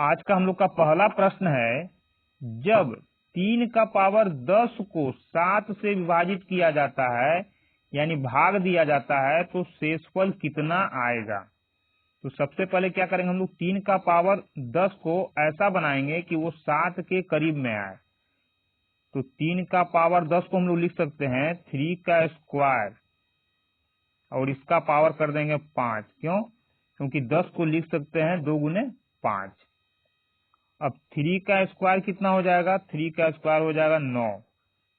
आज का हम लोग का पहला प्रश्न है, जब 3 का पावर 10 को 7 से विभाजित किया जाता है यानी भाग दिया जाता है तो शेषफल कितना आएगा। तो सबसे पहले क्या करेंगे, हम लोग 3 का पावर 10 को ऐसा बनाएंगे कि वो 7 के करीब में आए। तो 3 का पावर 10 को हम लोग लिख सकते हैं 3 का स्क्वायर और इसका पावर कर देंगे 5। क्यों? क्योंकि 10 को लिख सकते हैं 2 गुने 5। अब 3 का स्क्वायर कितना हो जाएगा, 3 का स्क्वायर हो जाएगा 9,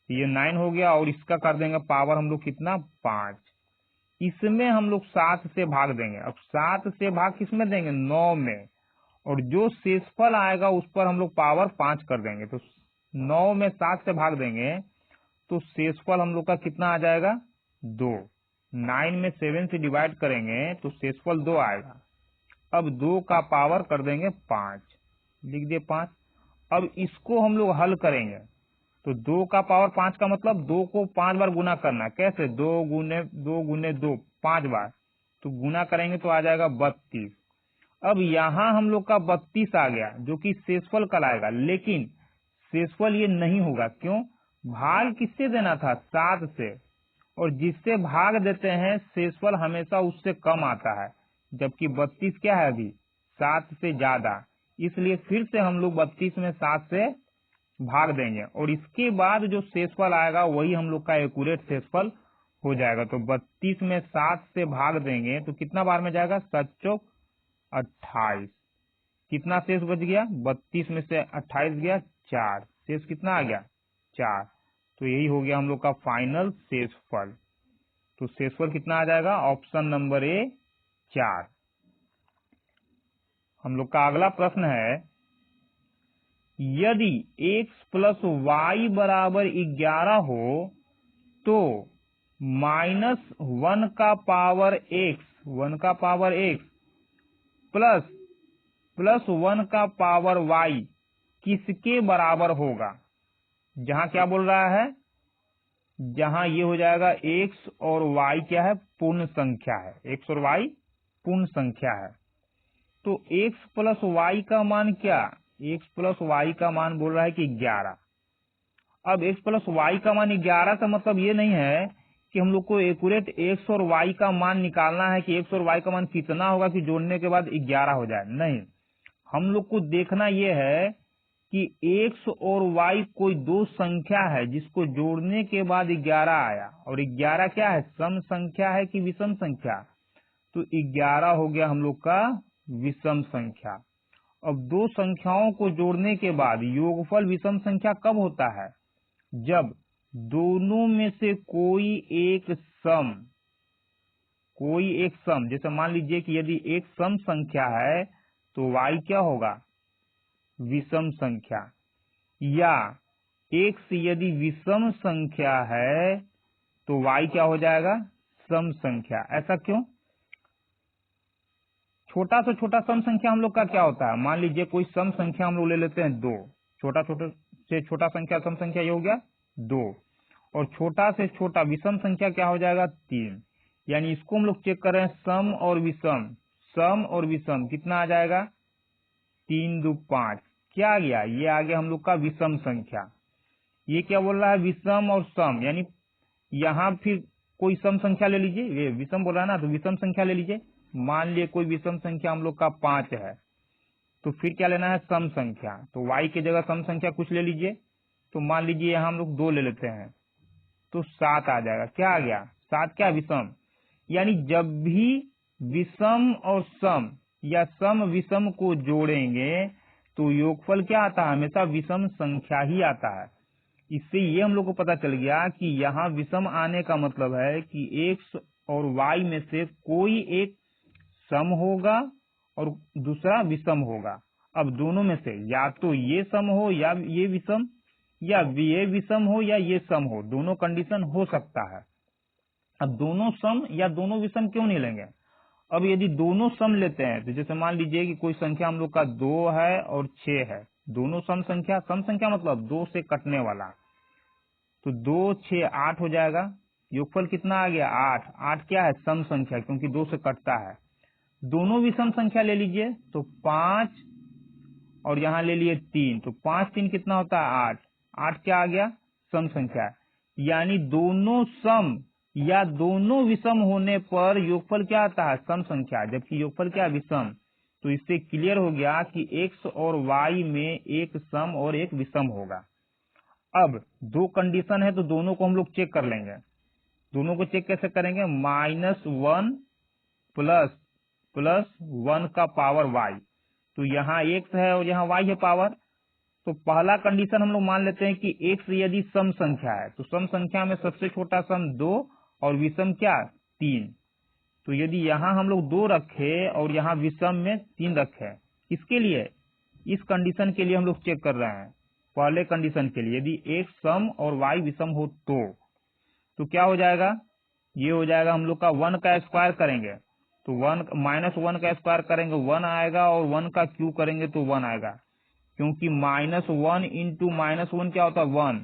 ये 9 हो गया और इसका कर देंगे पावर हम लोग कितना 5। इसमें हम लोग 7 से भाग देंगे। अब 7 से भाग किसमें देंगे, 9 में, और जो शेषफल आएगा उस पर हम लोग पावर 5 कर देंगे। तो 9 में 7 से भाग देंगे तो शेषफल हम लोग का कितना आ जाएगा 2। 9 में 7 से डिवाइड करेंगे तो शेषफल 2 आएगा। अब 2 का पावर कर देंगे 5, लिख दिए 5। अब इसको हम लोग हल करेंगे तो 2 का पावर 5 का मतलब 2 को 5 बार गुना करना। कैसे, 2 गुने 2 5 बार, तो गुना करेंगे तो आ जाएगा 32। अब यहाँ हम लोग का 32 आ गया जो कि शेषफल कहलाएगा, लेकिन शेषफल ये नहीं होगा। क्यों? भाग किससे देना था, 7 से, और जिससे भाग देते हैं शेषफल हमेशा उससे कम आता है, जबकि 32 क्या है अभी 7 से ज्यादा। इसलिए फिर से हम लोग 32 में 7 से भाग देंगे और इसके बाद जो शेषफल आएगा वही हम लोग का एक्यूरेट शेषफल हो जाएगा। तो 32 में 7 से भाग देंगे तो कितना बार में जाएगा, 7 चौक 28। कितना शेष बच गया, 32 में से 28 गया 4, शेष कितना आ गया 4। तो यही हो गया हम लोग का फाइनल शेषफल। तो शेषफल कितना आ जाएगा, ऑप्शन नंबर ए 4। हम लोग का अगला प्रश्न है, यदि x प्लस वाई बराबर 11 हो तो -1 का पावर x प्लस 1 का पावर y किसके बराबर होगा। जहां क्या बोल रहा है, जहां ये हो जाएगा x और y क्या है, पूर्ण संख्या है, x और y पूर्ण संख्या है। तो x प्लस वाई का मान क्या, x प्लस वाई का मान बोल रहा है कि 11। अब x प्लस वाई का मान 11 का मतलब ये नहीं है कि हम लोग को एक्यूरेट x और y का मान निकालना है कि x और y का मान कितना होगा कि जोड़ने के बाद 11 हो जाए। नहीं, हम लोग को देखना ये है कि x और y कोई दो संख्या है जिसको जोड़ने के बाद 11 आया, और 11 क्या है, सम संख्या है कि विषम संख्या। तो 11 हो गया हम लोग का विषम संख्या। अब दो संख्याओं को जोड़ने के बाद योगफल विषम संख्या कब होता है, जब दोनों में से कोई एक सम, जैसे मान लीजिए कि यदि एक सम संख्या है तो y क्या होगा, विषम संख्या, या x यदि विषम संख्या है तो y क्या हो जाएगा, सम संख्या। ऐसा क्यों? छोटा से छोटा सम संख्या हम लोग का क्या होता है, मान लीजिए कोई सम संख्या हम लोग ले लेते हैं 2, छोटा से छोटा संख्या सम संख्या ये हो गया 2, और छोटा से छोटा विषम संख्या क्या हो जाएगा 3। यानी इसको हम लोग चेक कर रहे हैं सम और विषम कितना आ जाएगा, 3 2 5, क्या आ गया, ये आ गया हम लोग का विषम संख्या। ये क्या बोल रहा है, विषम और सम, यानी यहाँ फिर कोई सम संख्या ले लीजिए, ये विषम बोल रहा है ना, तो विषम संख्या ले लीजिए। मान लिए कोई विषम संख्या हम लोग का 5 है, तो फिर क्या लेना है, सम संख्या। तो y की जगह सम संख्या कुछ ले लीजिए, तो मान लीजिए यहाँ हम लोग 2 ले लेते हैं तो 7 आ जाएगा। क्या आ गया, 7 क्या, विषम। यानी जब भी विषम और सम या सम विषम को जोड़ेंगे तो योगफल क्या आता है, हमेशा विषम संख्या ही आता है। इससे ये हम लोग को पता चल गया कि यहाँ विषम आने का मतलब है कि x और y में से कोई एक सम होगा और दूसरा विषम होगा। अब दोनों में से या तो ये सम हो या ये विषम, या ये विषम हो या ये सम हो, दोनों कंडीशन हो सकता है। अब दोनों सम या दोनों विषम क्यों नहीं लेंगे, अब यदि दोनों सम लेते हैं तो जैसे मान लीजिए कि कोई संख्या हम लोग का 2 है और 6 है, दोनों सम संख्या मतलब 2 से कटने वाला, तो 2 6 8 हो जाएगा। योगफल कितना आ गया, 8। 8 क्या है, सम संख्या, क्योंकि 2 से कटता है। दोनों विषम संख्या ले लीजिए तो 5 और यहाँ ले लिए 3, तो 5 3 कितना होता है 8। 8 क्या आ गया, सम संख्या। यानी दोनों सम या दोनों विषम होने पर योगफल क्या आता है, सम संख्या, जबकि योगफल क्या है, विषम। तो इससे क्लियर हो गया कि x और y में एक सम और एक विषम होगा। अब दो कंडीशन है तो दोनों को हम लोग चेक कर लेंगे। दोनों को चेक कैसे करेंगे, -1 प्लस 1 का पावर y। तो यहाँ x है और यहाँ y है पावर। तो पहला कंडीशन हम लोग मान लेते हैं कि x यदि सम संख्या है तो सम संख्या में सबसे छोटा सम 2 और विषम क्या 3। तो यदि यहाँ हम लोग 2 रखे और यहाँ विषम में 3 रखे, इसके लिए, इस कंडीशन के लिए हम लोग चेक कर रहे हैं। पहले कंडीशन के लिए यदि x सम और y विषम हो तो क्या हो जाएगा, ये हो जाएगा हम लोग का 1 का स्क्वायर करेंगे तो 1 -1 का स्क्वायर करेंगे 1 आएगा, और 1 का क्यूब करेंगे तो 1 आएगा, क्योंकि -1 इंटू -1 क्या होता है 1,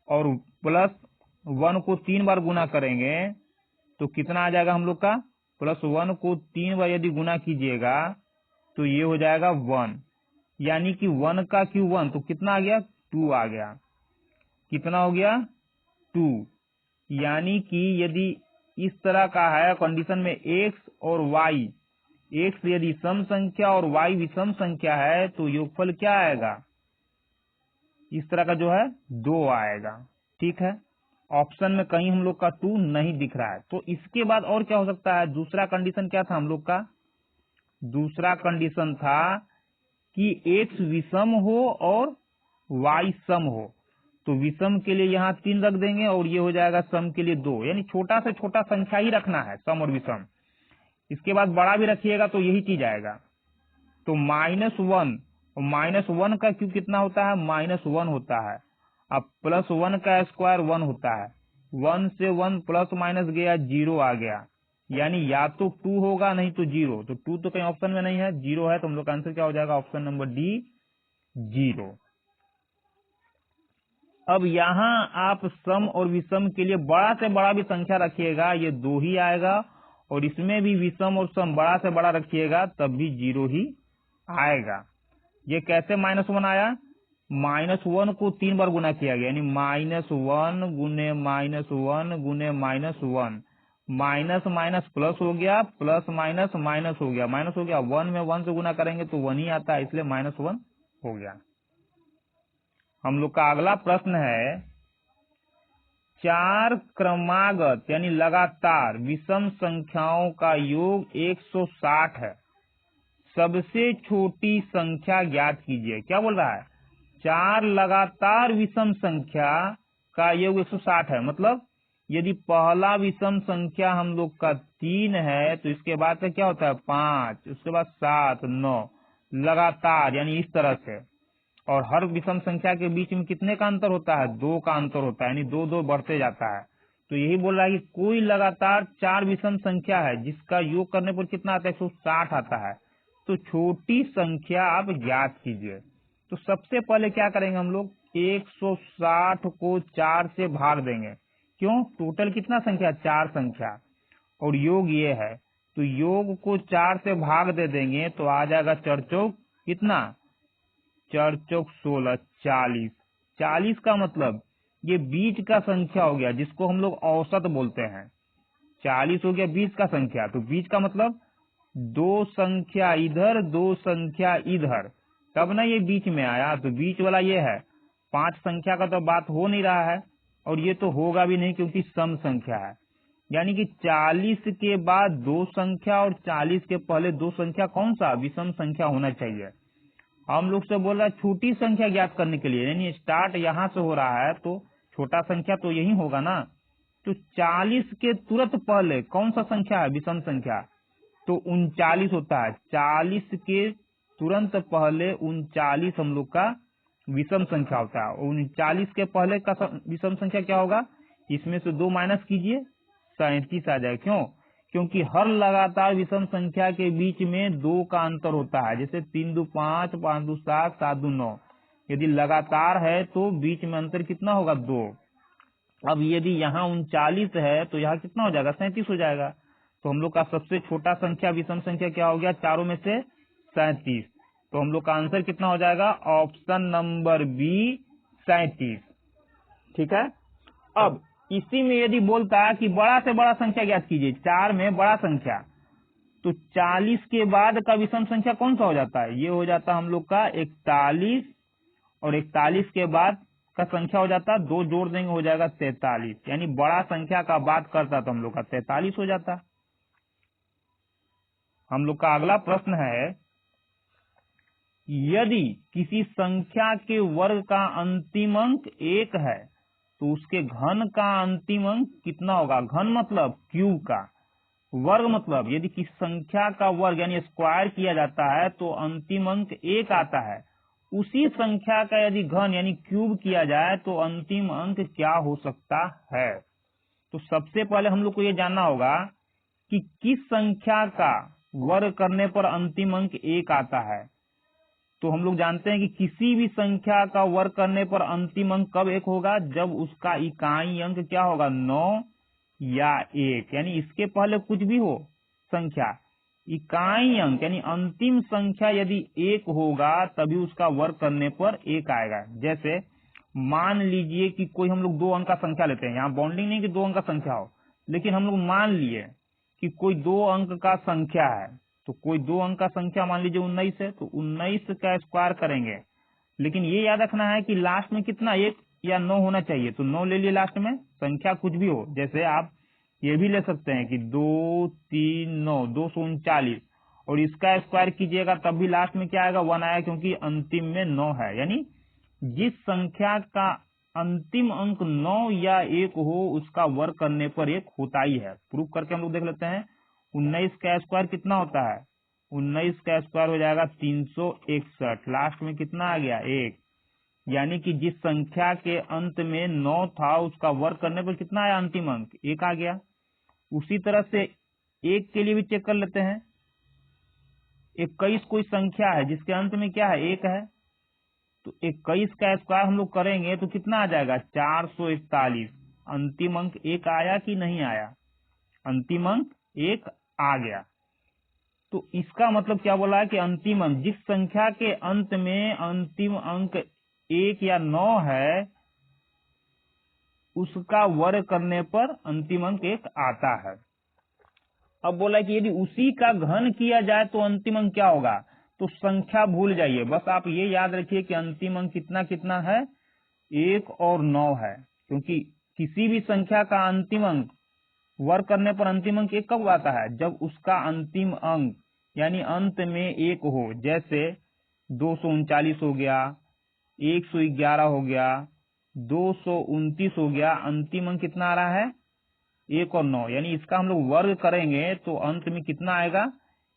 और प्लस 1 को 3 बार गुना करेंगे तो कितना आ जाएगा हम लोग का, +1 को 3 बार यदि गुना कीजिएगा तो ये हो जाएगा 1। यानी कि 1 का क्यूब 1, तो कितना आ गया 2 आ गया। कितना हो गया 2। यानी कि यदि इस तरह का है कंडीशन में x और y, x यदि सम संख्या और y विषम संख्या है तो योगफल क्या आएगा, इस तरह का जो है 2 आएगा। ठीक है, ऑप्शन में कहीं हम लोग का 2 नहीं दिख रहा है। तो इसके बाद और क्या हो सकता है, दूसरा कंडीशन क्या था हम लोग का, दूसरा कंडीशन था कि x विषम हो और y सम हो। तो विषम के लिए यहाँ 3 रख देंगे और ये हो जाएगा सम के लिए 2, यानी छोटा से छोटा संख्या ही रखना है, सम और विषम। इसके बाद बड़ा भी रखिएगा तो यही चीज आएगा। तो -1, और -1 का क्यूब कितना होता है, -1 होता है। अब +1 का स्क्वायर 1 होता है, 1 से 1 प्लस माइनस गया 0 आ गया, यानी या तो 2 होगा नहीं तो 0। तो 2 तो कहीं ऑप्शन में नहीं है, 0 है, तो हम लोग का आंसर क्या हो जाएगा, ऑप्शन नंबर डी 0। अब यहाँ आप सम और विषम के लिए बड़ा से बड़ा भी संख्या रखिएगा, ये 2 ही आएगा, और इसमें भी विषम और सम बड़ा से बड़ा रखिएगा तब भी 0 ही आएगा। ये कैसे -1 आया, -1 को 3 बार गुना किया गया, यानी -1 गुने -1 गुने -1, माइनस माइनस प्लस हो गया, प्लस माइनस माइनस हो गया, माइनस हो गया, 1 में 1 से गुना करेंगे तो 1 ही आता है, इसलिए -1 हो गया। हम लोग का अगला प्रश्न है, 4 क्रमागत यानी लगातार विषम संख्याओं का योग 160 है, सबसे छोटी संख्या ज्ञात कीजिए। क्या बोल रहा है, 4 लगातार विषम संख्या का योग 160 है, मतलब यदि पहला विषम संख्या हम लोग का 3 है तो इसके बाद से क्या होता है 5, उसके बाद 7 9 लगातार, यानी इस तरह से। और हर विषम संख्या के बीच में कितने का अंतर होता है, 2 का अंतर होता है, यानी 2 2 बढ़ते जाता है। तो यही बोल रहा है कि कोई लगातार 4 विषम संख्या है जिसका योग करने पर कितना आता है, 160 आता है। तो छोटी संख्या आप ज्ञात कीजिए। तो सबसे पहले क्या करेंगे हम लोग, 160 को 4 से भाग देंगे। क्यों, टोटल कितना संख्या, 4 संख्या, और योग ये है, तो योग को 4 से भाग दे देंगे तो आ जाएगा 4 चौक कितना, 4 चौक 16, 40। 40 का मतलब ये बीच का संख्या हो गया, जिसको हम लोग औसत बोलते हैं। 40 हो गया बीच का संख्या, तो बीच का मतलब 2 संख्या इधर 2 संख्या इधर, तब ना ये बीच में आया, तो बीच वाला ये है। 5 संख्या का तो बात हो नहीं रहा है, और ये तो होगा भी नहीं क्योंकि सम संख्या है। यानी कि 40 के बाद 2 संख्या और 40 के पहले 2 संख्या कौन सा, विषम संख्या होना चाहिए। हम लोग से बोल रहा है छोटी संख्या ज्ञात करने के लिए, यानी स्टार्ट यहाँ से हो रहा है तो छोटा संख्या तो यही होगा ना। तो 40 के तुरंत पहले कौन सा संख्या है, विषम संख्या, तो 39 होता है। 40 के तुरंत पहले 39 हम लोग का विषम संख्या होता है। 39 के पहले का विषम संख्या क्या होगा, इसमें से 2 माइनस कीजिए, 37 आ जाएगा। क्यों, क्योंकि हर लगातार विषम संख्या के बीच में 2 का अंतर होता है। जैसे 3 2 5, 5 2 7, 7 2 9, यदि लगातार है तो बीच में अंतर कितना होगा, 2। अब यदि यहाँ 39 है तो यहाँ कितना हो जाएगा, 37 हो जाएगा। तो हम लोग का सबसे छोटा संख्या विषम संख्या क्या हो गया, चारों में से 37। तो हम लोग का आंसर कितना हो जाएगा? Option number B 37। ठीक है। अब इसी में यदि बोलता है कि बड़ा से बड़ा संख्या ज्ञात कीजिए, 4 में बड़ा संख्या, तो 40 के बाद का विषम संख्या कौन सा हो जाता है? ये हो जाता है हम लोग का 41, और 41 के बाद का संख्या हो जाता है, 2 जोड़ देंगे हो जाएगा 43, यानी बड़ा संख्या का बात करता तो हम लोग का 43 हो जाता। हम लोग का अगला प्रश्न है, यदि किसी संख्या के वर्ग का अंतिम अंक 1 है तो उसके घन का अंतिम अंक कितना होगा? घन मतलब क्यूब का, वर्ग मतलब यदि किसी संख्या का वर्ग यानी स्क्वायर किया जाता है तो अंतिम अंक 1 आता है। उसी संख्या का यदि घन यानी क्यूब किया जाए तो अंतिम अंक क्या हो सकता है? तो सबसे पहले हम लोग को ये जानना होगा कि किस संख्या का वर्ग करने पर अंतिम अंक 1 आता है। तो हम लोग जानते हैं कि किसी भी संख्या का वर्ग करने पर अंतिम अंक कब 1 होगा? जब उसका इकाई अंक क्या होगा? 9 या 1, यानी इसके पहले कुछ भी हो संख्या, इकाई अंक यानी अंतिम संख्या यदि 1 होगा तभी उसका वर्ग करने पर 1 आएगा। जैसे मान लीजिए कि कोई हम लोग 2 अंक का संख्या लेते हैं, यहाँ बाउंडिंग नहीं कि 2 अंक का संख्या हो, लेकिन हम लोग मान लिए कि कोई 2 अंक का संख्या है, तो कोई 2 अंक का संख्या मान लीजिए 19 है, तो 19 का स्क्वायर करेंगे, लेकिन ये याद रखना है कि लास्ट में कितना 1 या 9 होना चाहिए, तो 9 ले लिए लास्ट में, संख्या कुछ भी हो। जैसे आप ये भी ले सकते हैं कि 2 3 9 239, और इसका स्क्वायर कीजिएगा तब भी लास्ट में क्या आएगा? 1 आएगा, क्योंकि अंतिम में 9 है। यानी जिस संख्या का अंतिम अंक 9 या 1 हो उसका वर्ग करने पर 1 होता ही है। प्रूफ करके हम लोग देख लेते हैं। 19 का स्क्वायर कितना होता है? 19 का स्क्वायर हो जाएगा 361, लास्ट में कितना आ गया? 1, यानी कि जिस संख्या के अंत में 9 था उसका वर्ग करने पर कितना आया? अंतिम अंक 1 आ गया। उसी तरह से 1 के लिए भी चेक कर लेते हैं। 21 कोई संख्या है जिसके अंत में क्या है? 1 है, तो 21 का स्क्वायर हम लोग करेंगे तो कितना आ जाएगा? 441। अंतिम अंक 1 आया कि नहीं आया? अंतिम अंक 1 आ गया। तो इसका मतलब क्या बोला है कि अंतिम अंक, जिस संख्या के अंत में अंतिम अंक 1 या 9 है उसका वर्ग करने पर अंतिम अंक 1 आता है। अब बोला कि यदि उसी का घन किया जाए तो अंतिम अंक क्या होगा? तो संख्या भूल जाइए, बस आप ये याद रखिए कि अंतिम अंक कितना कितना है? 1 और 9 है, क्योंकि किसी भी संख्या का अंतिम अंक वर्ग करने पर अंतिम अंक 1 कब आता है? जब उसका अंतिम अंक यानी अंत में 1 हो। जैसे 239 हो गया, 111 हो गया, 229 हो गया, अंतिम अंक कितना आ रहा है? 1 और 9, यानी इसका हम लोग वर्ग करेंगे तो अंत में कितना आएगा?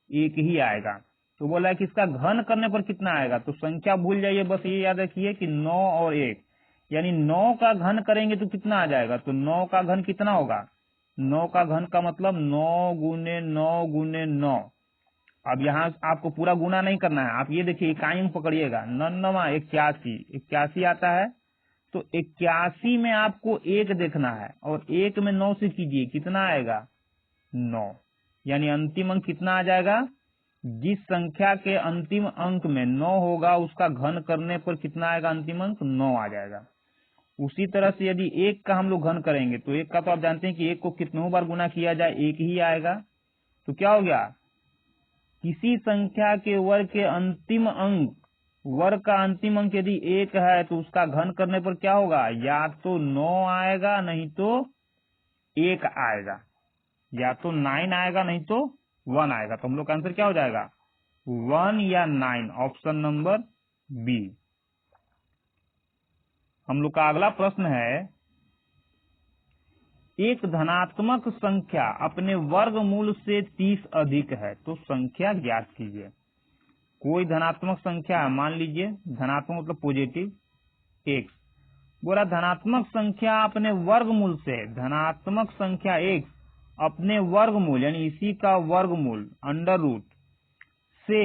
1 ही आएगा। तो बोला है कि इसका घन करने पर कितना आएगा? तो संख्या भूल जाइए, बस ये याद रखिए कि 9 और 1, यानी 9 का घन करेंगे तो कितना आ जाएगा? तो 9 का घन कितना होगा? 9 का घन का मतलब 9 गुने 9 गुने 9। अब यहाँ आपको पूरा गुना नहीं करना है, आप ये देखिए इकाई अंक पकड़िएगा, 9 81, 81 आता है, तो 81 में आपको 1 देखना है, और 1 में 9 से कीजिए, कितना आएगा? 9, यानी अंतिम अंक कितना आ जाएगा? जिस संख्या के अंतिम अंक में 9 होगा उसका घन करने पर कितना आएगा? अंतिम अंक 9 आ जाएगा। उसी तरह से यदि 1 का हम लोग घन करेंगे तो 1 का तो आप जानते हैं कि 1 को कितनों बार गुना किया जाए? 1 ही आएगा। तो क्या हो गया? किसी संख्या के वर्ग के अंतिम अंक, वर्ग का अंतिम अंक यदि 1 है तो उसका घन करने पर क्या होगा? या तो 9 आएगा नहीं तो 1 आएगा, या तो 9 आएगा नहीं तो 1 आएगा। तो हम लोग का आंसर क्या हो जाएगा? 1 या 9, ऑप्शन नंबर बी। हम लोग का अगला प्रश्न है, एक धनात्मक संख्या अपने वर्गमूल से 30 अधिक है तो संख्या ज्ञात कीजिए। कोई धनात्मक संख्या है, मान लीजिए धनात्मक मतलब पॉजिटिव x, बोला धनात्मक संख्या अपने वर्गमूल से, धनात्मक संख्या x अपने वर्गमूल यानी इसी का वर्गमूल अंडर रूट से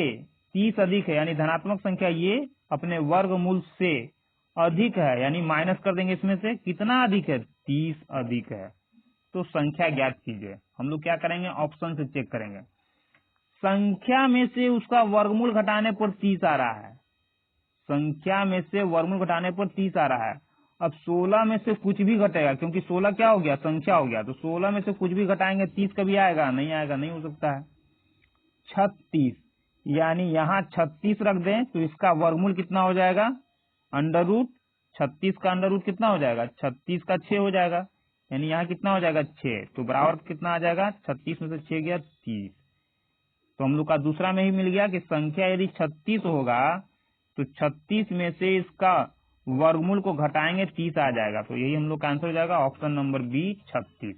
30 अधिक है, यानी धनात्मक संख्या ये अपने वर्गमूल से अधिक है, यानी माइनस कर देंगे इसमें से, कितना अधिक है? 30 अधिक है, तो संख्या ज्ञात कीजिए। हम लोग क्या करेंगे? ऑप्शन से चेक करेंगे। संख्या में से उसका वर्गमूल घटाने पर 30 आ रहा है, संख्या में से वर्गमूल घटाने पर 30 आ रहा है। अब 16 में से कुछ भी घटेगा, क्योंकि 16 क्या हो गया, संख्या हो गया, तो 16 में से कुछ भी घटाएंगे 30 कभी आएगा, नहीं आएगा, नहीं हो सकता है। 36, यानी यहाँ 36 रख दें तो इसका वर्गमूल कितना हो जाएगा, अंडर रूट 36 का अंडर रूट कितना हो जाएगा, 36 का 6 हो जाएगा, यानी यहाँ कितना हो जाएगा 6, तो बराबर कितना आ जाएगा, 36 में से 6 गया 30। तो हम लोग का दूसरा में ही मिल गया कि संख्या यदि 36 होगा तो 36 में से इसका वर्गमूल को घटाएंगे 30 आ जाएगा, तो यही हम लोग का आंसर हो जाएगा ऑप्शन नंबर बी 36।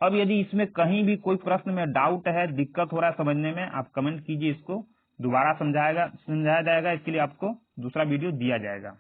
अब यदि इसमें कहीं भी कोई प्रश्न में डाउट है, दिक्कत हो रहा है समझने में, आप कमेंट कीजिए, इसको दोबारा समझाया जाएगा, इसके लिए आपको दूसरा वीडियो दिया जाएगा।